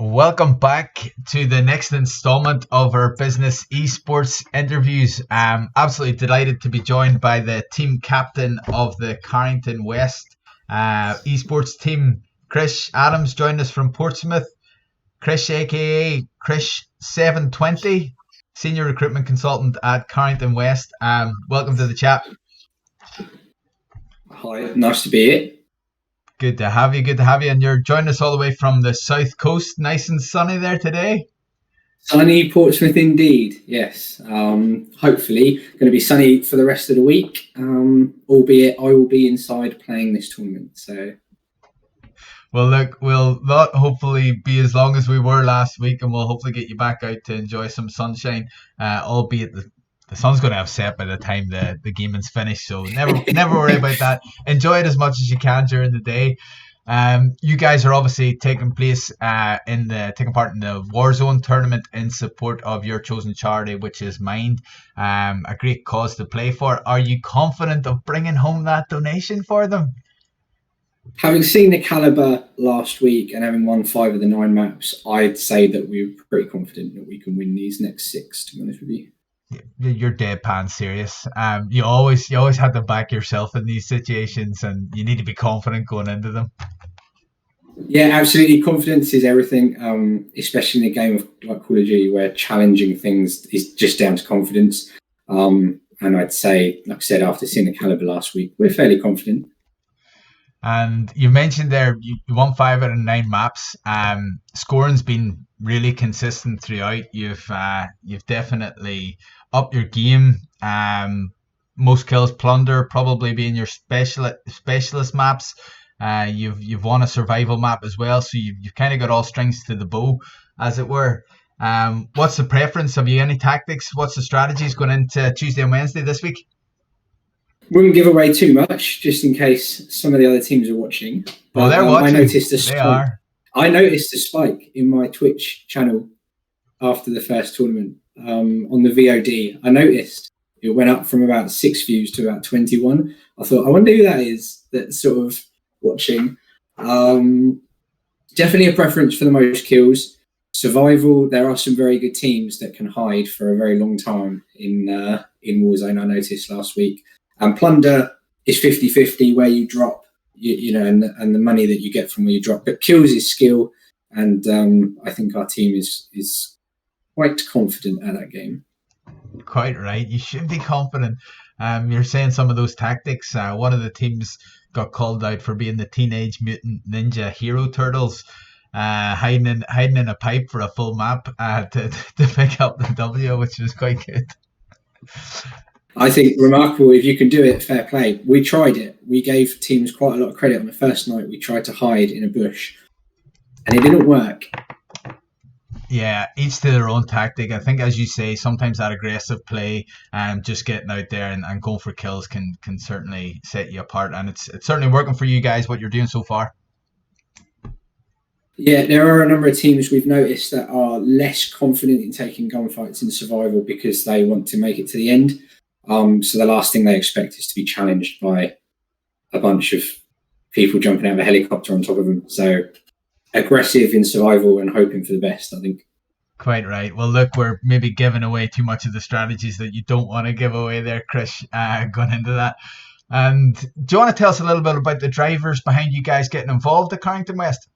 Welcome back to the next installment of our business esports interviews. Absolutely delighted to be joined by the team captain of the Carrington West esports team, Chris Adams, joined us from Portsmouth. Chris, aka Chris 720, senior recruitment consultant at Carrington West. Welcome to the chat. Hi, nice to be here. Good to have you. And you're joining us all the way from the south coast. Nice and sunny there today. Sunny Portsmouth indeed, yes. Hopefully going to be sunny for the rest of the week, albeit I will be inside playing this tournament. So, well, look, we'll not hopefully be as long as we were last week, and we'll hopefully get you back out to enjoy some sunshine, albeit the sun's going to have set by the time the gaming's finished, so never worry about that. Enjoy it as much as you can during the day. You guys are obviously taking part in the Warzone tournament in support of your chosen charity, which is Mind. A great cause to play for. Are you confident of bringing home that donation for them? Having seen the caliber last week and having won 5 of the 9 maps, I'd say that we're pretty confident that we can win these next 6, to be honest with you. You're deadpan serious. You always have to back yourself in these situations, and you need to be confident going into them. Yeah, absolutely. Confidence is everything, especially in a game of like Call of Duty, where challenging things is just down to confidence. And I'd say, like I said, after seeing the caliber last week, we're fairly confident. And you mentioned there you won 5 out of 9 maps. Scoring's been really consistent throughout. You've definitely upped your game. Most kills, plunder probably being your specialist maps. You've won a survival map as well, so you've kind of got all strings to the bow, as it were. What's the preference? Have you any tactics? What's the strategies going into Tuesday and Wednesday this week? Wouldn't give away too much, just in case some of the other teams are watching. Well, they're watching. I noticed a spike. They are. I noticed a spike in my Twitch channel after the first tournament on the VOD. I noticed it went up from about 6 views to about 21. I thought, I wonder who that is that's sort of watching. Definitely a preference for the most kills. Survival, there are some very good teams that can hide for a very long time in Warzone, I noticed last week. And plunder is 50-50 where you drop, and the money that you get from where you drop. But kills is skill, and I think our team is quite confident at that game. Quite right. You should be confident. You're saying some of those tactics. One of the teams got called out for being the Teenage Mutant Ninja Hero Turtles, hiding in a pipe for a full map to pick up the W, which was quite good. I think remarkable. If you can do it, fair play. We tried it. We gave teams quite a lot of credit on the first night. We tried to hide in a bush, and it didn't work. Yeah, each to their own tactic. I think, as you say, sometimes that aggressive play, just getting out there and going for kills can certainly set you apart. And it's certainly working for you guys, what you're doing so far. Yeah, there are a number of teams we've noticed that are less confident in taking gunfights in survival because they want to make it to the end. So the last thing they expect is to be challenged by a bunch of people jumping out of a helicopter on top of them. So aggressive in survival and hoping for the best, I think. Quite right. Well, look, we're maybe giving away too much of the strategies that you don't want to give away there, Chris, going into that. And do you want to tell us a little bit about the drivers behind you guys getting involved at Carrington West?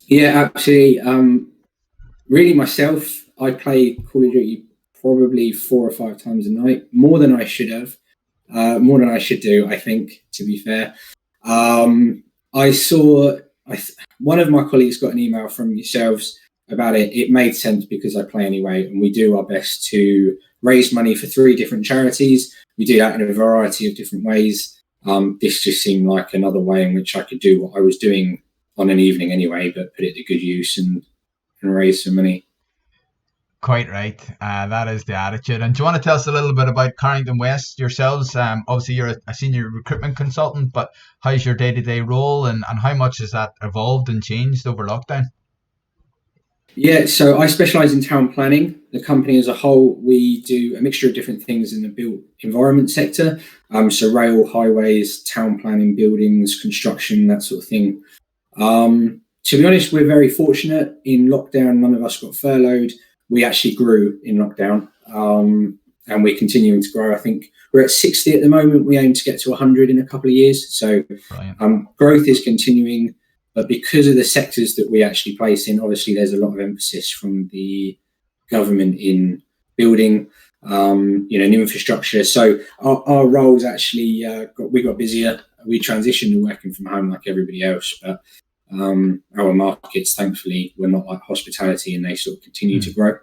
Yeah, absolutely. Really myself, I play Call of Duty probably 4 or 5 times a night, more than I should have, more than I should do, I think, to be fair. I saw one of my colleagues got an email from yourselves about it. It made sense because I play anyway, and we do our best to raise money for 3 different charities. We do that in a variety of different ways. This just seemed like another way in which I could do what I was doing on an evening anyway, but put it to good use and raise some money. Quite right. That is the attitude. And do you want to tell us a little bit about Carrington West yourselves? Obviously, you're a senior recruitment consultant, but how's your day-to-day role and how much has that evolved and changed over lockdown? Yeah, so I specialise in town planning. The company as a whole, we do a mixture of different things in the built environment sector. So rail, highways, town planning, buildings, construction, that sort of thing. To be honest, we're very fortunate. In lockdown, none of us got furloughed. We actually grew in lockdown, and we're continuing to grow. I think we're at 60 at the moment. We aim to get to 100 in a couple of years. So growth is continuing, but because of the sectors that we actually place in, obviously there's a lot of emphasis from the government in building, new infrastructure. So our roles actually we got busier. We transitioned to working from home like everybody else, but our markets, thankfully, were not like hospitality, and they sort of continue to grow.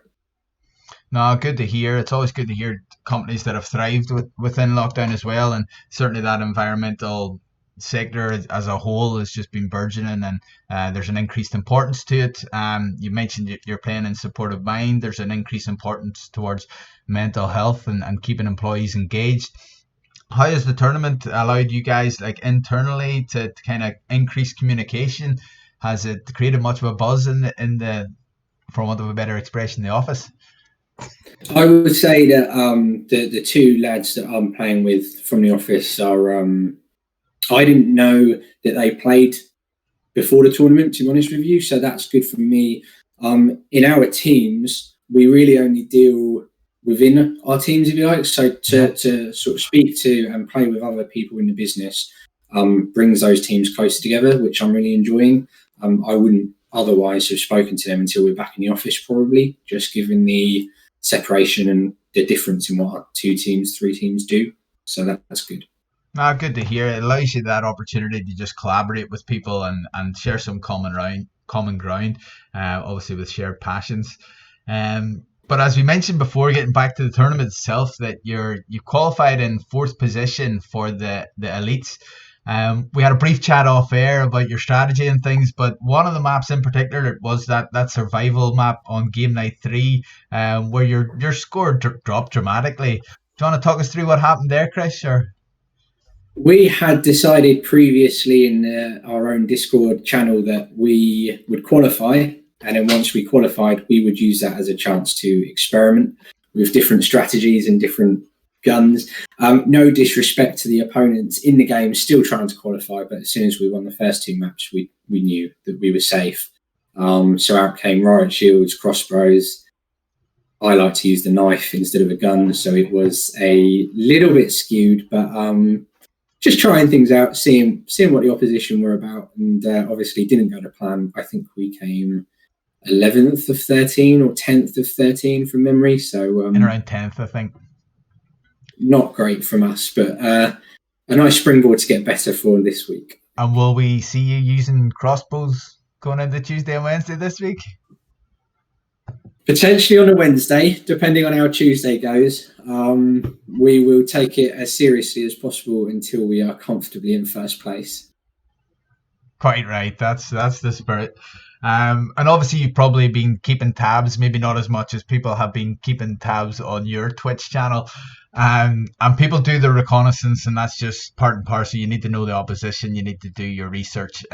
No, good to hear. It's always good to hear companies that have thrived within lockdown as well, and certainly that environmental sector as a whole has just been burgeoning, and there's an increased importance to it. You mentioned you're playing in support of mind. There's an increased importance towards mental health and keeping employees engaged. How has the tournament allowed you guys, like internally, to kind of increase communication? Has it created much of a buzz in the, for want of a better expression, the office? I would say that the two lads that I'm playing with from the office are. I didn't know that they played before the tournament, to be honest with you, so that's good for me. In our teams, we really only deal within our teams, if you like. So to sort of speak to and play with other people in the business brings those teams closer together, which I'm really enjoying. I wouldn't otherwise have spoken to them until we're back in the office, probably, just given the separation and the difference in what 2 teams, 3 teams do. So that's good. Good to hear. It allows you that opportunity to just collaborate with people and share some common ground, obviously with shared passions. But as we mentioned before, getting back to the tournament itself, that you qualified in 4th position for the elites. We had a brief chat off air about your strategy and things, but one of the maps in particular was that survival map on game night 3, where your score dropped dramatically. Do you want to talk us through what happened there, Chris? Or? We had decided previously in our own Discord channel that we would qualify, and then once we qualified, we would use that as a chance to experiment with different strategies and different guns. No disrespect to the opponents in the game, still trying to qualify, but as soon as we won the first 2 maps, we knew that we were safe. So out came riot shields, crossbows. I like to use the knife instead of a gun, so it was a little bit skewed, but just trying things out, seeing what the opposition were about, and obviously didn't go to plan. I think we came 11th of 13 or 10th of 13 from memory. So in around 10th, I think. Not great from us, but a nice springboard to get better for this week. And will we see you using crossbows going into Tuesday and Wednesday this week? Potentially on a Wednesday, depending on how Tuesday goes. We will take it as seriously as possible until we are comfortably in first place. Quite right. That's the spirit. And obviously you've probably been keeping tabs, maybe not as much as people have been keeping tabs on your Twitch channel. And people do the reconnaissance, and that's just part and parcel. You need to know the opposition. You need to do your research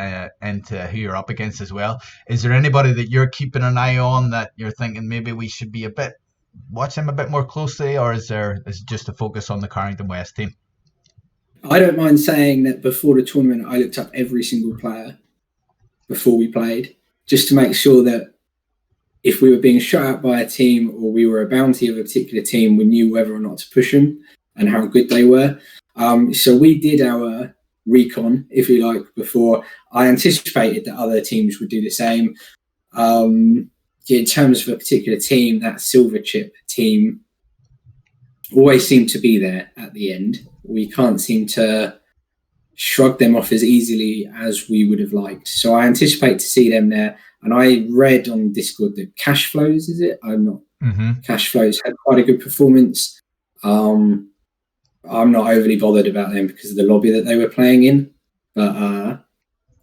into who you're up against as well. Is there anybody that you're keeping an eye on that you're thinking maybe we should be watch them a bit more closely, or is it just a focus on the Carrington West team? I don't mind saying that before the tournament, I looked up every single player before we played, just to make sure that if we were being shut out by a team or we were a bounty of a particular team, we knew whether or not to push them and how good they were. So we did our recon, if you like, before. I anticipated that other teams would do the same. In terms of a particular team, that silver chip team always seemed to be there at the end. We can't seem to shrug them off as easily as we would have liked. So I anticipate to see them there. And I read on Discord that Cash Flows, is it? I'm not. Mm-hmm. Cash Flows had quite a good performance. I'm not overly bothered about them because of the lobby that they were playing in. But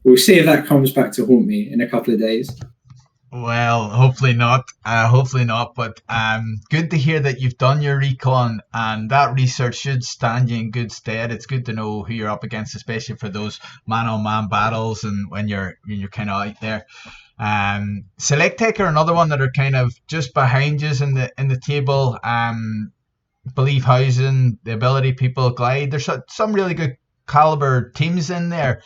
we'll see if that comes back to haunt me in a couple of days. Well, hopefully not. But good to hear that you've done your recon, and that research should stand you in good stead. It's good to know who you're up against, especially for those man-on-man battles and when you're kind of out there. Select Tech are another one that are kind of just behind you in the table. Believe Housing, the Ability People, Glide. There's some really good caliber teams in there.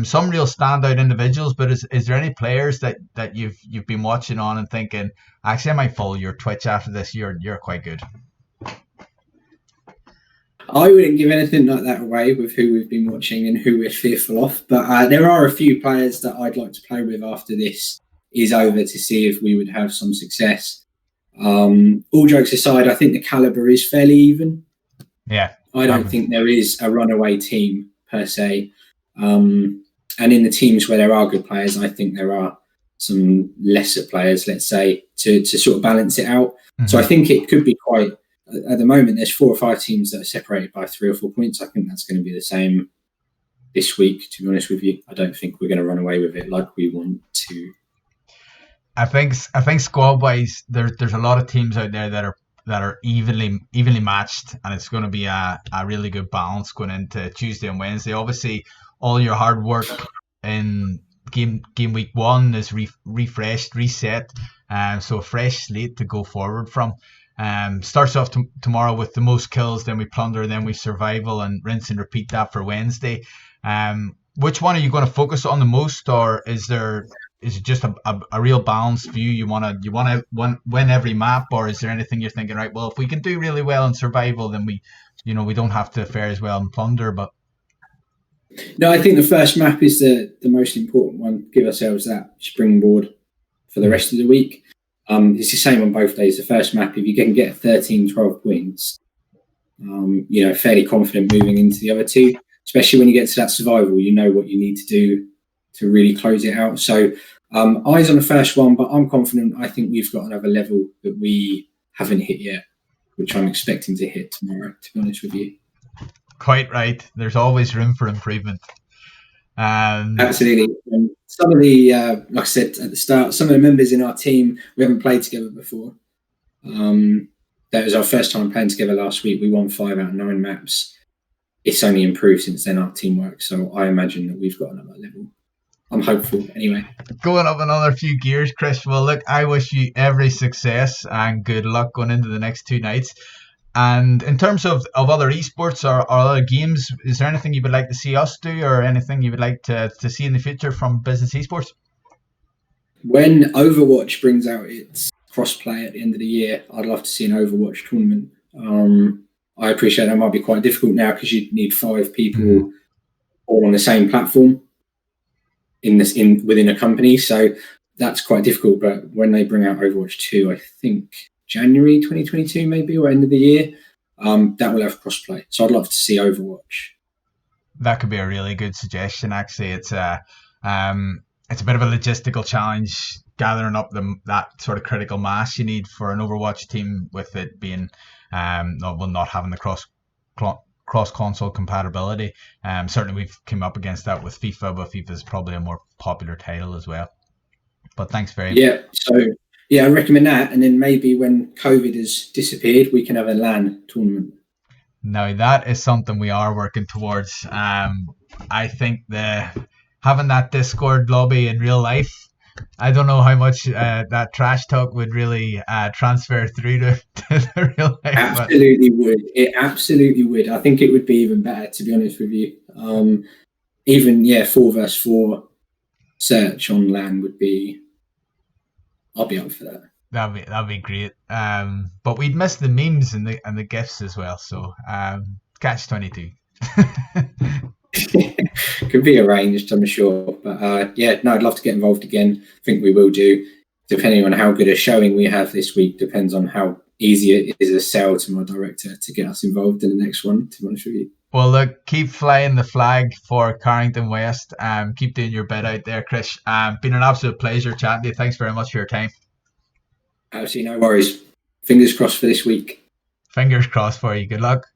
Some real standout individuals. But is there any players that you've been watching on and thinking, actually, I might follow your Twitch after this? You're quite good. I wouldn't give anything like that away with who we've been watching and who we're fearful of. But there are a few players that I'd like to play with after this is over to see if we would have some success. All jokes aside, I think the caliber is fairly even. Yeah. I don't think there is a runaway team per se. And in the teams where there are good players, I think there are some lesser players, let's say, to sort of balance it out. Mm-hmm. So I think it could be quite... At the moment, there's 4 or 5 teams that are separated by 3 or 4 points. I think that's going to be the same this week, to be honest with you. I don't think we're going to run away with it like we want to. I think squad-wise, there's a lot of teams out there that are evenly matched, and it's going to be a really good balance going into Tuesday and Wednesday. Obviously, all your hard work in game week 1 is refreshed, reset, so a fresh slate to go forward from. Starts off tomorrow with the most kills, then we plunder, then we survival, and rinse and repeat that for Wednesday. Which one are you going to focus on the most, or is it just a real balanced view? You want to win every map, or is there anything you're thinking, right? Well, if we can do really well in survival, then we don't have to fare as well in plunder. But no, I think the first map is the most important one. Give ourselves that springboard for the rest of the week. It's the same on both days. The first map, if you can get 13, 12 points, fairly confident moving into the other 2, especially when you get to that survival, you know what you need to do to really close it out. So eyes on the first one, but I'm confident. I think we've got another level that we haven't hit yet, which I'm expecting to hit tomorrow, to be honest with you. Quite right. There's always room for improvement. Absolutely. And some of the, like I said at the start, some of the members in our team, we haven't played together before. That was our first time playing together last week. We won 5 out of 9 maps. It's only improved since then, our teamwork. So I imagine that we've got another level. I'm hopeful anyway. Going up another few gears, Chris. Well, look, I wish you every success and good luck going into the next 2 nights. And in terms of other esports or other games, is there anything you would like to see us do, or anything you would like to see in the future from Business Esports? When Overwatch brings out its crossplay at the end of the year, I'd love to see an Overwatch tournament. I appreciate that might be quite difficult now because you need 5 people all on the same platform within a company. So that's quite difficult. But when they bring out Overwatch 2, I think January 2022 maybe, or end of the year, that will have crossplay. So I'd love to see Overwatch. That could be a really good suggestion. Actually, it's a bit of a logistical challenge gathering up that sort of critical mass you need for an Overwatch team, with it being not having the cross console compatibility. Certainly we've come up against that with FIFA, but FIFA is probably a more popular title as well. But thanks very much. So I recommend that, and then maybe when COVID has disappeared, we can have a LAN tournament. Now that is something we are working towards. I think having that Discord lobby in real life, I don't know how much that trash talk would really transfer through to the real life. Absolutely would. It absolutely would. I think it would be even better, to be honest with you. 4 versus 4 search on LAN would be... I'll be up for that. That'd be great. But we'd miss the memes and the gifs as well. So catch 22. Could be arranged, I'm sure. But I'd love to get involved again. I think we will do. Depending on how good a showing we have this week, depends on how easy it is to sell to my director to get us involved in the next one, to be honest with you. Well, look, keep flying the flag for Carrington West. Keep doing your bit out there, Chris. Been an absolute pleasure chatting to you. Thanks very much for your time. Absolutely no worries. Fingers crossed for this week. Fingers crossed for you. Good luck.